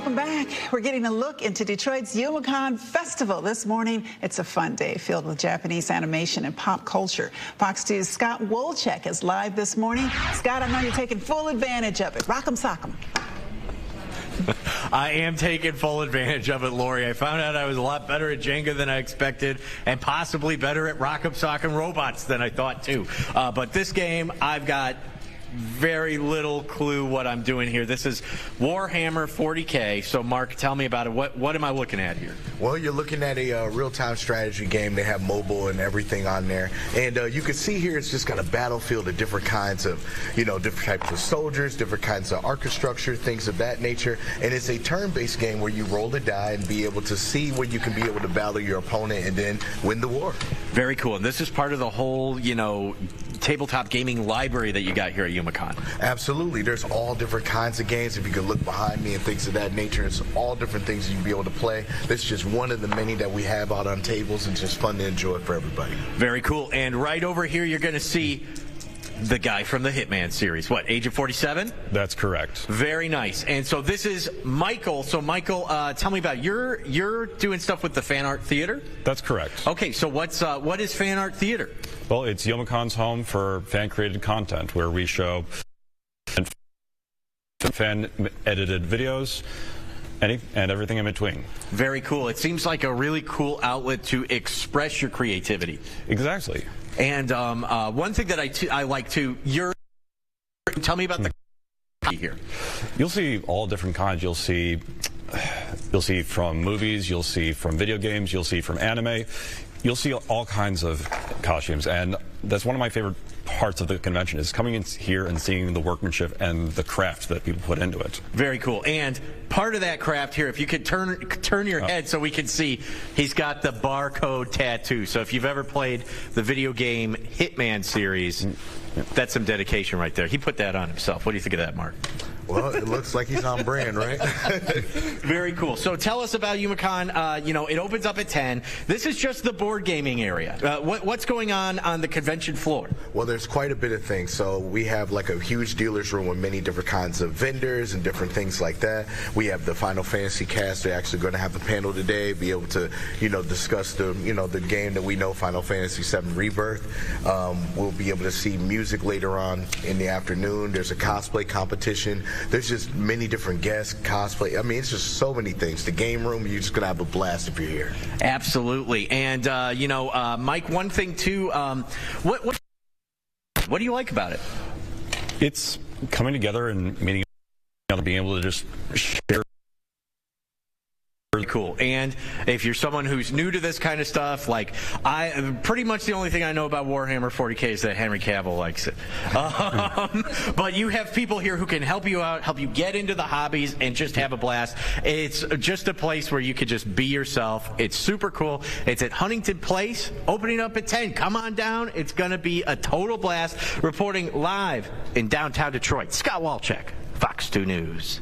welcome back. We're getting a look into Detroit's Youmacon Festival this morning. It's a fun day filled with Japanese animation and pop culture. Fox 2's Scott Wolchek is live this morning. Scott, I know you're taking full advantage of it. Rock'em sock'em. I am taking full advantage of it, Lori. I found out I was a lot better at Jenga than I expected, and possibly better at Rock'em Sock'em Robots than I thought, too. But this game, I've got very little clue what I'm doing here. This is Warhammer 40K. So, Mark, tell me about it. What am I looking at here? Well, you're looking at a real-time strategy game. They have mobile and everything on there. And you can see here it's just got a battlefield of different kinds of, different types of soldiers, different kinds of architecture, things of that nature. And it's a turn-based game where you roll the die and be able to see where you can be able to battle your opponent and then win the war. Very cool. And this is part of the whole, tabletop gaming library that you got here at Youmacon. Absolutely. There's all different kinds of games. If you can look behind me and things of that nature, it's all different things you can be able to play. This is just one of the many that we have out on tables, and it's just fun to enjoy for everybody. Very cool. And right over here, you're going to see the guy from the Hitman series. What, Age of 47? That's correct. Very nice. And so this is Michael. So Michael, tell me about you're doing stuff with the Fan Art Theater? That's correct. Okay, so what is Fan Art Theater? Well, it's Youmacon's home for fan-created content, where we show fan-edited videos and everything in between. Very cool. It seems like a really cool outlet to express your creativity. Exactly. And one thing that I like to, tell me about the here. You'll see all different kinds. You'll see from movies, you'll see from video games, you'll see from anime. You'll see all kinds of costumes, and that's one of my favorite parts of the convention, is coming in here and seeing the workmanship and the craft that people put into it. Very cool. And part of that craft here, if you could turn your head so we can see, he's got the barcode tattoo. So if you've ever played the video game Hitman series, that's some dedication right there. He put that on himself. What do you think of that, Mark? Well, it looks like he's on brand, right? Very cool. So tell us about Youmacon. It opens up at 10. This is just the board gaming area. What's going on the convention floor? Well, there's quite a bit of things. So we have like a huge dealer's room with many different kinds of vendors and different things like that. We have the Final Fantasy cast. They're actually going to have a panel today, be able to, discuss the game that we know, Final Fantasy VII Rebirth. We'll be able to see music later on in the afternoon. There's a cosplay competition. There's just many different guests, cosplay. I mean, it's just so many things. The game room, you're just going to have a blast if you're here. Absolutely. And, Mike, one thing, too, what do you like about it? It's coming together and meeting, being able to just share. Cool. And if you're someone who's new to this kind of stuff, like pretty much the only thing I know about Warhammer 40K is that Henry Cavill likes it. But you have people here who can help you out, help you get into the hobbies and just have a blast. It's just a place where you could just be yourself. It's super cool. It's at Huntington Place, opening up at 10. Come on down. It's going to be a total blast. Reporting live in downtown Detroit, Scott Wolchek, Fox 2 News.